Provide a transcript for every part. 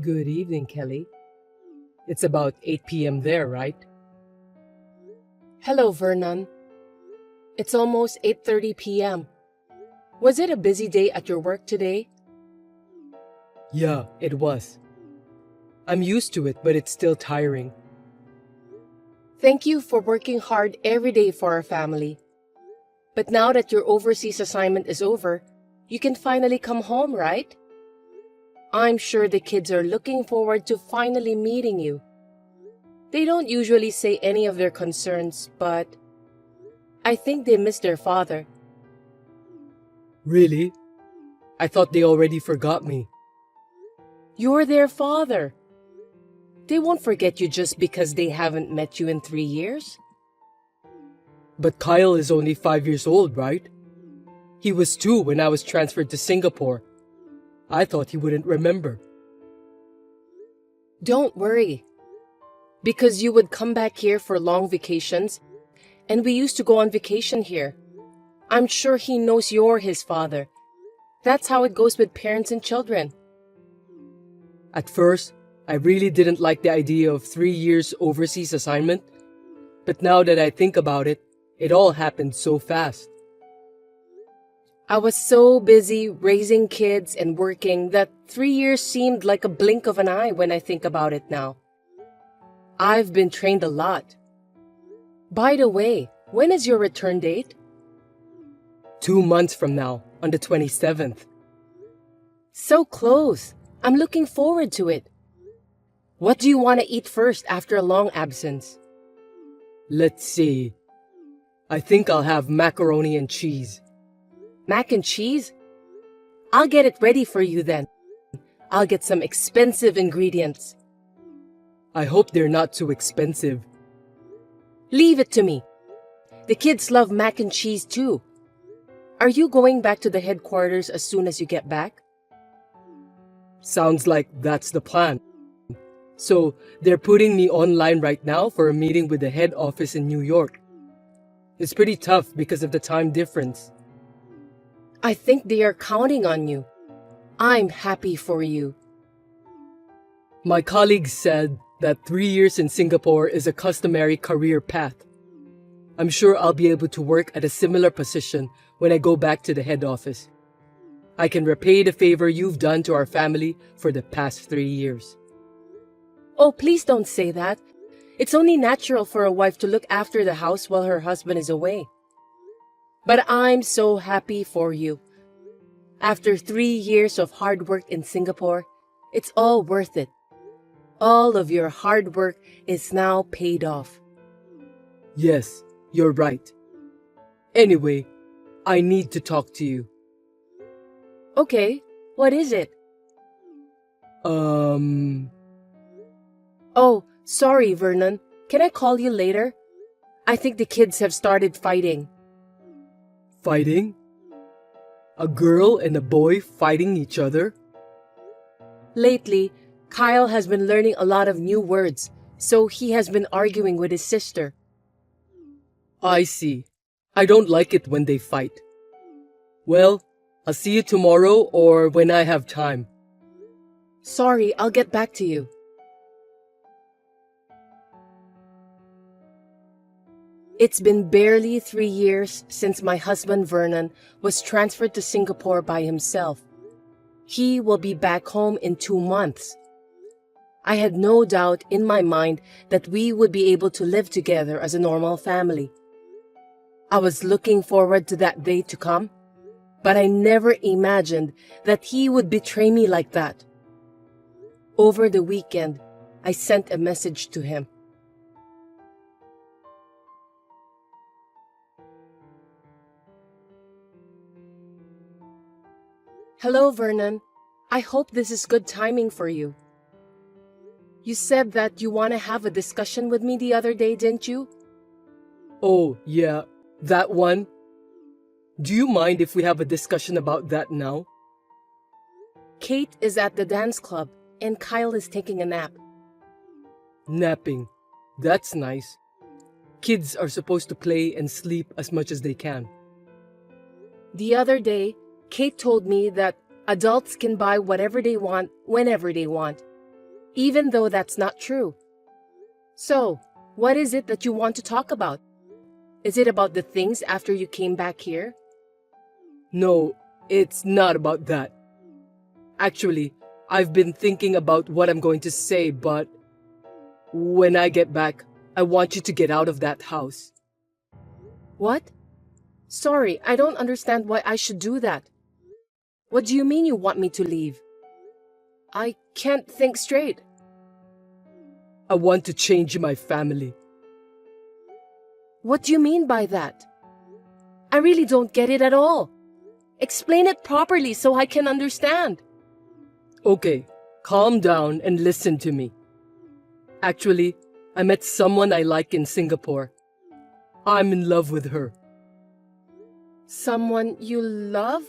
Good evening, Kelly. It's about 8 p.m. there, right? Hello, Vernon. It's almost 8:30 p.m. Was it a busy day at your work today? Yeah, it was. I'm used to it, but it's still tiring. Thank you for working hard every day for our family. But now that your overseas assignment is over, you can finally come home, right? I'm sure the kids are looking forward to finally meeting you. They don't usually say any of their concerns, but I think they miss their father. Really? I thought they already forgot me. You're their father. They won't forget you just because they haven't met you in 3 years. But Kyle is only 5 years old, right? He was 2 when I was transferred to Singapore. I thought he wouldn't remember. Don't worry, because you would come back here for long vacations, and we used to go on vacation here. I'm sure he knows you're his father. That's how it goes with parents and children. At first, I really didn't like the idea of 3 years overseas assignment, but now that I think about it, it all happened so fast. I was so busy raising kids and working that 3 years seemed like a blink of an eye when I think about it now. I've been trained a lot. By the way, when is your return date? 2 months from now, on the 27th. So close. I'm looking forward to it. What do you want to eat first after a long absence? Let's see. I think I'll have macaroni and cheese. Mac and cheese? I'll get it ready for you then. I'll get some expensive ingredients. I hope they're not too expensive. Leave it to me. The kids love mac and cheese too. Are you going back to the headquarters as soon as you get back? Sounds like that's the plan. So, they're putting me online right now for a meeting with the head office in New York. It's pretty tough because of the time difference. I think they are counting on you. I'm happy for you. My colleagues said that 3 years in Singapore is a customary career path. I'm sure I'll be able to work at a similar position when I go back to the head office. I can repay the favor you've done to our family for the past 3 years. Oh, please don't say that. It's only natural for a wife to look after the house while her husband is away. But I'm so happy for you. After 3 years of hard work in Singapore, it's all worth it. All of your hard work is now paid off. Yes, you're right. Anyway, I need to talk to you. Okay, what is it? Oh, sorry, Vernon. Can I call you later? I think the kids have started fighting. Fighting? A girl and a boy fighting each other? Lately, Kyle has been learning a lot of new words, so he has been arguing with his sister. I see. I don't like it when they fight. Well, I'll see you tomorrow or when I have time. Sorry, I'll get back to you. It's been barely 3 years since my husband Vernon was transferred to Singapore by himself. He will be back home in 2 months. I had no doubt in my mind that we would be able to live together as a normal family. I was looking forward to that day to come, but I never imagined that he would betray me like that. Over the weekend, I sent a message to him. Hello, Vernon. I hope this is good timing for you. You said that you want to have a discussion with me the other day, didn't you? Oh, yeah, that one. Do you mind if we have a discussion about that now? Kate is at the dance club, and Kyle is taking a nap. Napping. That's nice. Kids are supposed to play and sleep as much as they can. The other day, Kate told me that adults can buy whatever they want, whenever they want. even though that's not true. So, what is it that you want to talk about? Is it about the things after you came back here? No, it's not about that. Actually, I've been thinking about what I'm going to say, but when I get back, I want you to get out of that house. What? Sorry, I don't understand why I should do that. What do you mean you want me to leave? I can't think straight. I want to change my family. What do you mean by that? I really don't get it at all. Explain it properly so I can understand. Okay, calm down and listen to me. Actually, I met someone I like in Singapore. I'm in love with her. Someone you love?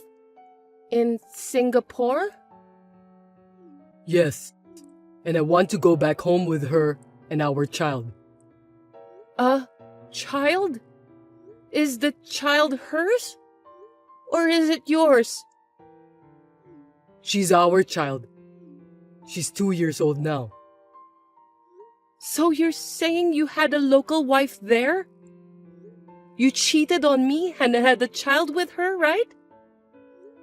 In Singapore? Yes, and I want to go back home with her and our child. A child? Is the child hers? Or is it yours? She's our child. She's 2 years old now. So you're saying you had a local wife there? You cheated on me and had a child with her, right?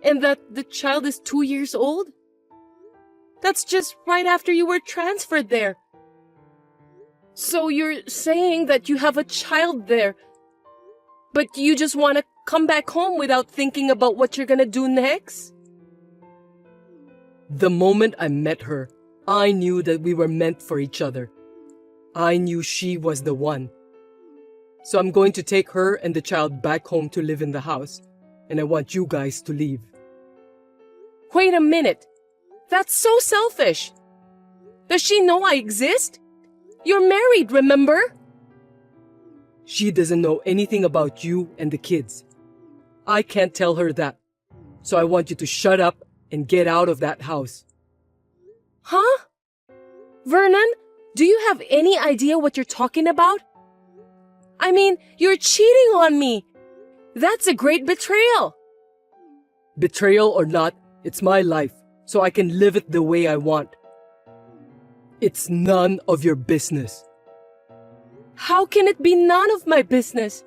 And that the child is 2 years old? That's just right after you were transferred there. So you're saying that you have a child there, but you just want to come back home without thinking about what you're gonna do next? The moment I met her, I knew that we were meant for each other. I knew she was the one. So I'm going to take her and the child back home to live in the house, and I want you guys to leave. Wait a minute. That's so selfish. Does she know I exist? You're married, remember? She doesn't know anything about you and the kids. I can't tell her that. So I want you to shut up and get out of that house. Huh? Vernon, do you have any idea what you're talking about? I mean, you're cheating on me. That's a great betrayal. Betrayal or not, it's my life, so I can live it the way I want. It's none of your business. How can it be none of my business?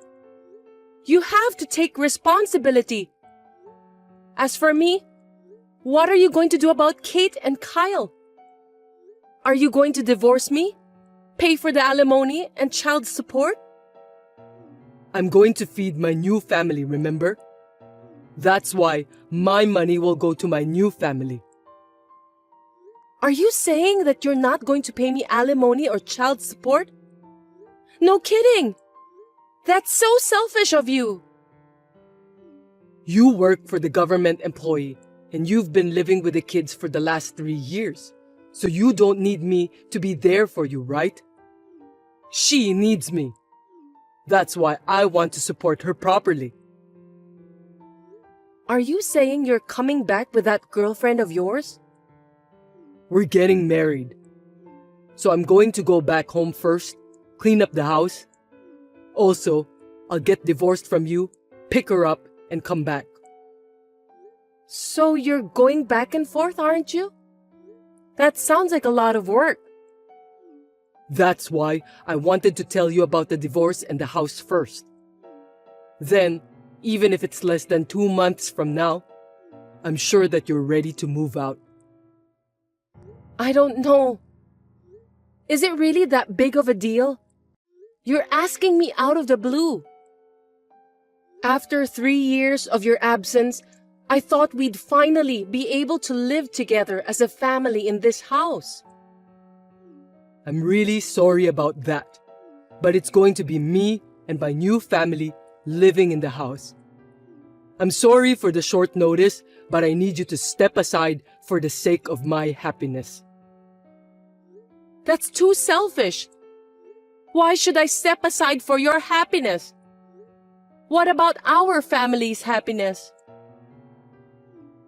You have to take responsibility. As for me, what are you going to do about Kate and Kyle? Are you going to divorce me? Pay for the alimony and child support? I'm going to feed my new family, remember? That's why my money will go to my new family. Are you saying that you're not going to pay me alimony or child support? No kidding! That's so selfish of you! You work for the government employee, and you've been living with the kids for the last 3 years. So you don't need me to be there for you, right? She needs me. That's why I want to support her properly. Are you saying you're coming back with that girlfriend of yours? We're getting married. So I'm going to go back home first, clean up the house. Also, I'll get divorced from you, pick her up, and come back. So you're going back and forth, aren't you? That sounds like a lot of work. That's why I wanted to tell you about the divorce and the house first. Then, even if it's less than 2 months from now, I'm sure that you're ready to move out. I don't know. Is it really that big of a deal? You're asking me out of the blue. After 3 years of your absence, I thought we'd finally be able to live together as a family in this house. I'm really sorry about that, but it's going to be me and my new family living in the house. I'm sorry for the short notice, but I need you to step aside for the sake of my happiness. That's too selfish. Why should I step aside for your happiness? What about our family's happiness?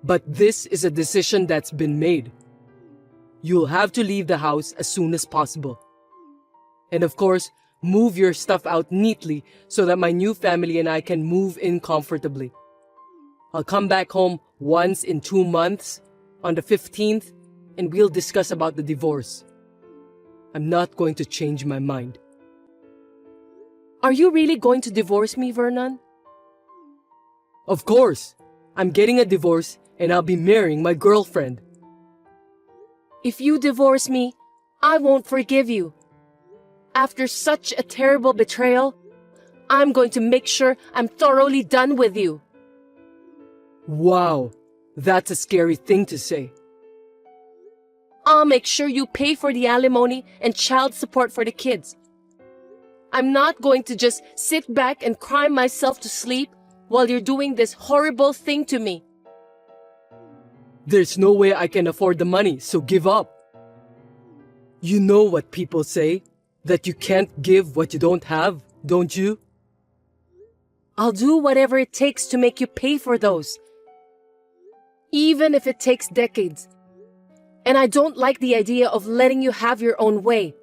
But this is a decision that's been made. You'll have to leave the house as soon as possible. And of course, move your stuff out neatly so that my new family and I can move in comfortably. I'll come back home once in 2 months, on the 15th, and we'll discuss about the divorce. I'm not going to change my mind. Are you really going to divorce me, Vernon? Of course, I'm getting a divorce and I'll be marrying my girlfriend. If you divorce me, I won't forgive you. After such a terrible betrayal, I'm going to make sure I'm thoroughly done with you. Wow, that's a scary thing to say. I'll make sure you pay for the alimony and child support for the kids. I'm not going to just sit back and cry myself to sleep while you're doing this horrible thing to me. There's no way I can afford the money, so give up. You know what people say? That you can't give what you don't have, don't you? I'll do whatever it takes to make you pay for those. Even if it takes decades. And I don't like the idea of letting you have your own way.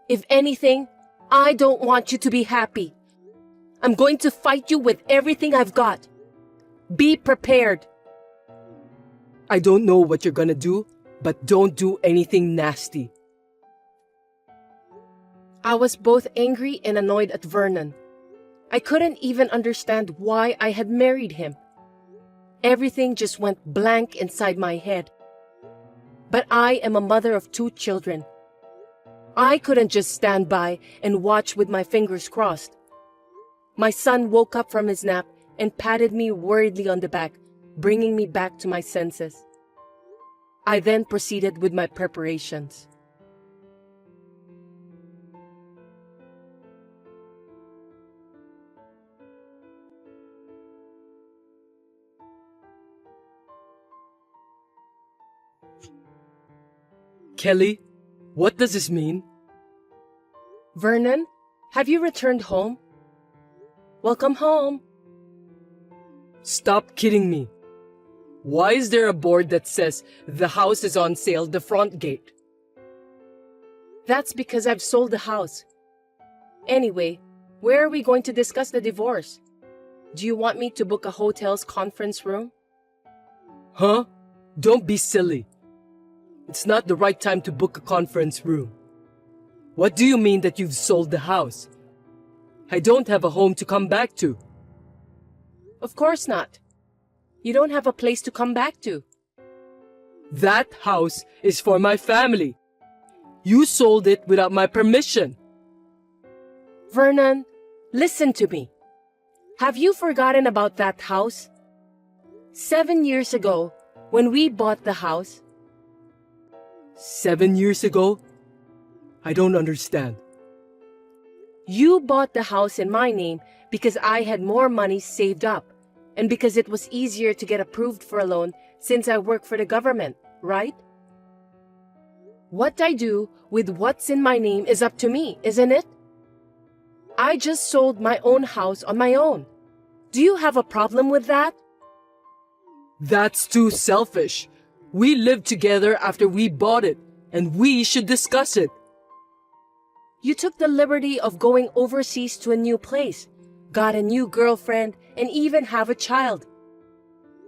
If anything, I don't want you to be happy. I'm going to fight you with everything I've got. Be prepared. I don't know what you're gonna do, but don't do anything nasty. I was both angry and annoyed at Vernon. I couldn't even understand why I had married him. Everything just went blank inside my head. But I am a mother of 2 children. I couldn't just stand by and watch with my fingers crossed. My son woke up from his nap and patted me worriedly on the back, bringing me back to my senses. I then proceeded with my preparations. Kelly, what does this mean? Vernon, have you returned home? Welcome home. Stop kidding me. Why is there a board that says the house is on sale the front gate? That's because I've sold the house. Anyway, where are we going to discuss the divorce? Do you want me to book a hotel's conference room? Huh? Don't be silly. It's not the right time to book a conference room. What do you mean that you've sold the house? I don't have a home to come back to. Of course not. You don't have a place to come back to. That house is for my family. You sold it without my permission. Vernon, listen to me. Have you forgotten about that house? 7 years ago, when we bought the house, 7 years ago? I don't understand. you bought the house in my name because I had more money saved up and because it was easier to get approved for a loan since I work for the government, right? What I do with what's in my name is up to me, isn't it? I just sold my own house on my own. Do you have a problem with that? That's too selfish. We lived together after we bought it, and we should discuss it. You took the liberty of going overseas to a new place, got a new girlfriend, and even have a child.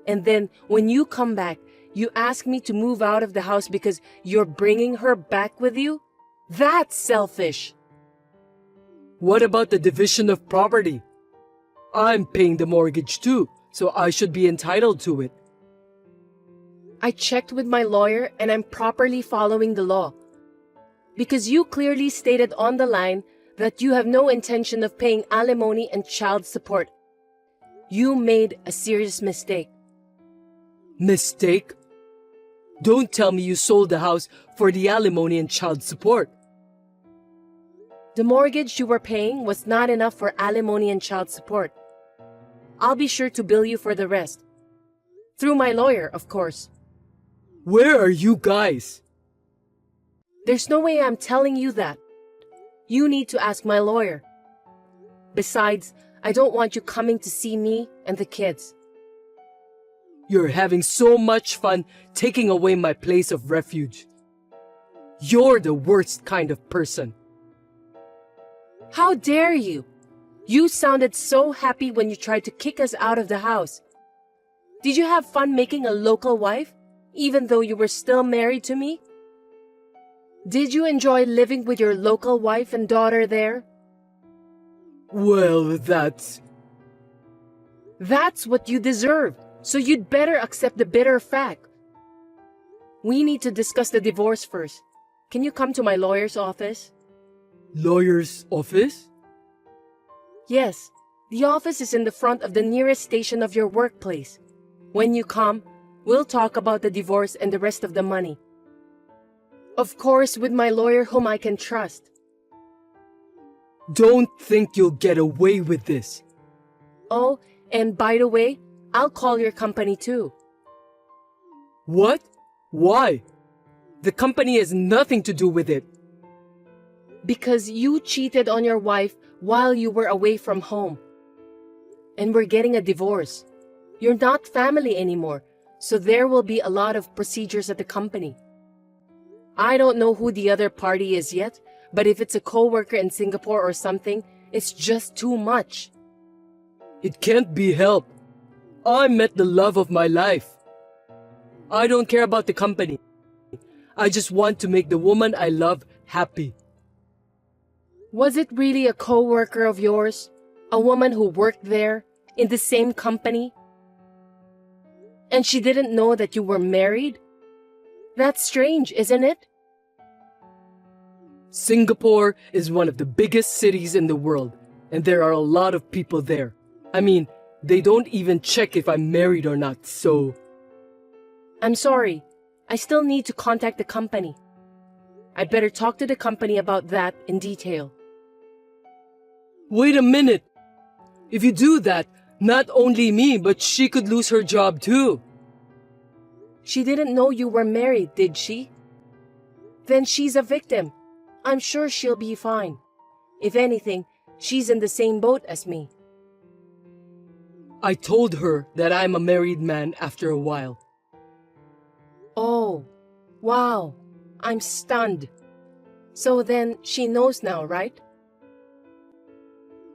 And then when you come back, you ask me to move out of the house because you're bringing her back with you? That's selfish. What about the division of property? I'm paying the mortgage too, so I should be entitled to it. I checked with my lawyer and I'm properly following the law. Because you clearly stated on the line that you have no intention of paying alimony and child support. You made a serious mistake. Mistake? Don't tell me you sold the house for the alimony and child support. The mortgage you were paying was not enough for alimony and child support. I'll be sure to bill you for the rest. Through my lawyer, of course. Where are you guys? There's no way I'm telling you that. You need to ask my lawyer. Besides, I don't want you coming to see me and the kids. You're having so much fun taking away my place of refuge. You're the worst kind of person. How dare you? You sounded so happy when you tried to kick us out of the house. Did you have fun making a local wife, even though you were still married to me? Did you enjoy living with your local wife and daughter there? Well, That's what you deserve, so you'd better accept the bitter fact. We need to discuss the divorce first. Can you come to my lawyer's office? lawyer's office? Yes, the office is in the front of the nearest station of your workplace. When you come, we'll talk about the divorce and the rest of the money. Of course, with my lawyer whom I can trust. Don't think you'll get away with this. Oh, and by the way, I'll call your company too. What? Why? The company has nothing to do with it. Because you cheated on your wife while you were away from home. And we're getting a divorce. You're not family anymore, so there will be a lot of procedures at the company. I don't know who the other party is yet, but if it's a coworker in Singapore or something, it's just too much. It can't be helped. I met the love of my life. I don't care about the company. I just want to make the woman I love happy. Was it really a coworker of yours? A woman who worked there, in the same company? And she didn't know that you were married? That's strange, isn't it? Singapore is one of the biggest cities in the world, and there are a lot of people there. I mean, they don't even check if I'm married or not, so... I'm sorry. I still need to contact the company. I'd better talk to the company about that in detail. Wait a minute! If you do that, not only me, but she could lose her job too. She didn't know you were married, did she? Then she's a victim. I'm sure she'll be fine. If anything, she's in the same boat as me. I told her that I'm a married man after a while. Oh, wow. I'm stunned. So then she knows now, right?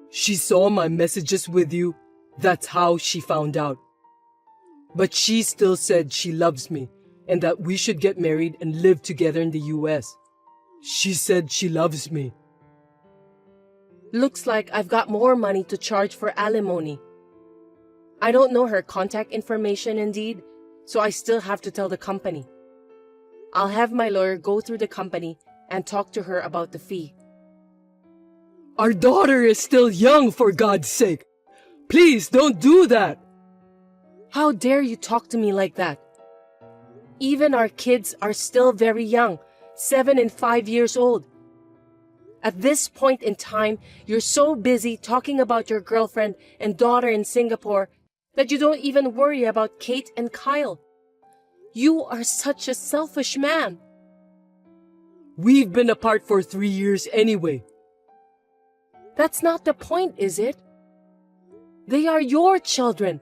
She saw my messages with you. That's how she found out. But she still said she loves me and that we should get married and live together in the US. She said she loves me. Looks like I've got more money to charge for alimony. I don't know her contact information indeed, so I still have to tell the company. I'll have my lawyer go through the company and talk to her about the fee. Our daughter is still young, for God's sake. Please don't do that. How dare you talk to me like that? Even our kids are still very young, 7 and 5 years old. At this point in time, you're so busy talking about your girlfriend and daughter in Singapore that you don't even worry about Kate and Kyle. You are such a selfish man. We've been apart for 3 years anyway. That's not the point, is it? They are your children.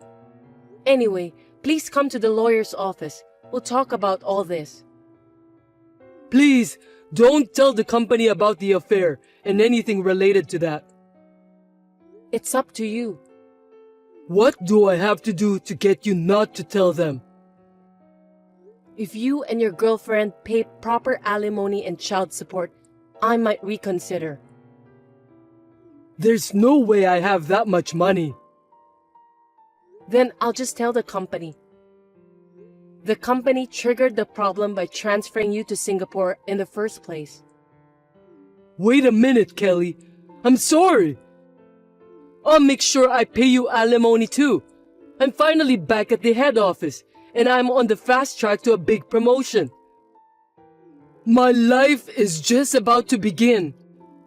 Anyway, please come to the lawyer's office. We'll talk about all this. Please, don't tell the company about the affair and anything related to that. It's up to you. What do I have to do to get you not to tell them? If you and your girlfriend pay proper alimony and child support, I might reconsider. There's no way I have that much money. Then I'll just tell the company. The company triggered the problem by transferring you to Singapore in the first place. Wait a minute, Kelly. I'm sorry. I'll make sure I pay you alimony too. I'm finally back at the head office, and I'm on the fast track to a big promotion. My life is just about to begin.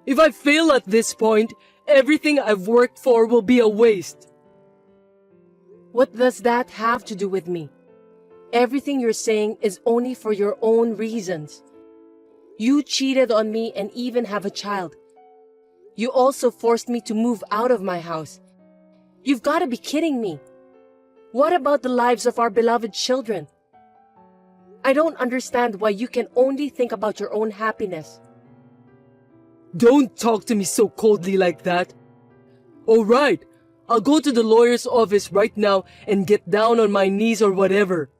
If I fail at this point, everything I've worked for will be a waste. What does that have to do with me? Everything you're saying is only for your own reasons. You cheated on me and even have a child. You also forced me to move out of my house. You've got to be kidding me. What about the lives of our beloved children? I don't understand why you can only think about your own happiness. Don't talk to me so coldly like that. All right, I'll go to the lawyer's office right now and get down on my knees or whatever.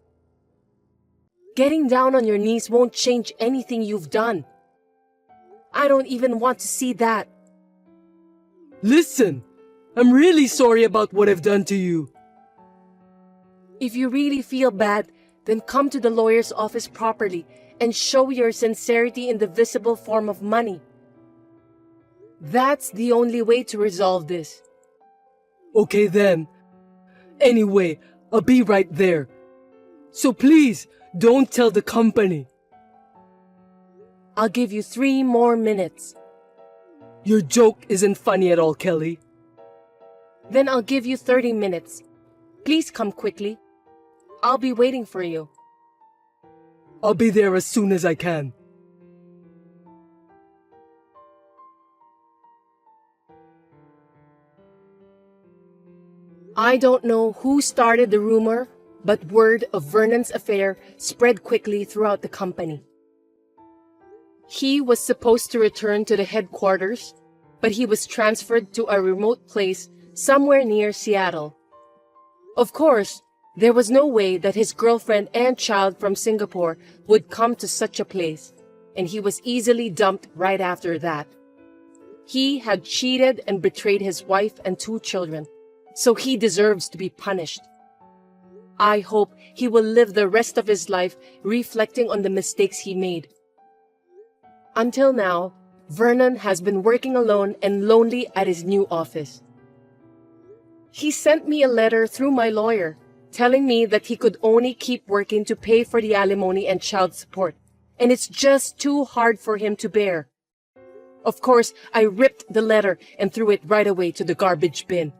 Getting down on your knees won't change anything you've done. I don't even want to see that. Listen, I'm really sorry about what I've done to you. If you really feel bad, then come to the lawyer's office properly and show your sincerity in the visible form of money. That's the only way to resolve this. Okay then. Anyway, I'll be right there. So please, don't tell the company. I'll give you 3 more minutes. Your joke isn't funny at all, Kelly. Then I'll give you 30 minutes. Please come quickly. I'll be waiting for you. I'll be there as soon as I can. I don't know who started the rumor, but word of Vernon's affair spread quickly throughout the company. He was supposed to return to the headquarters, but he was transferred to a remote place somewhere near Seattle. Of course, there was no way that his girlfriend and child from Singapore would come to such a place, and he was easily dumped right after that. He had cheated and betrayed his wife and 2 children, so he deserves to be punished. I hope he will live the rest of his life reflecting on the mistakes he made. Until now, Vernon has been working alone and lonely at his new office. He sent me a letter through my lawyer, telling me that he could only keep working to pay for the alimony and child support, and it's just too hard for him to bear. Of course, I ripped the letter and threw it right away to the garbage bin.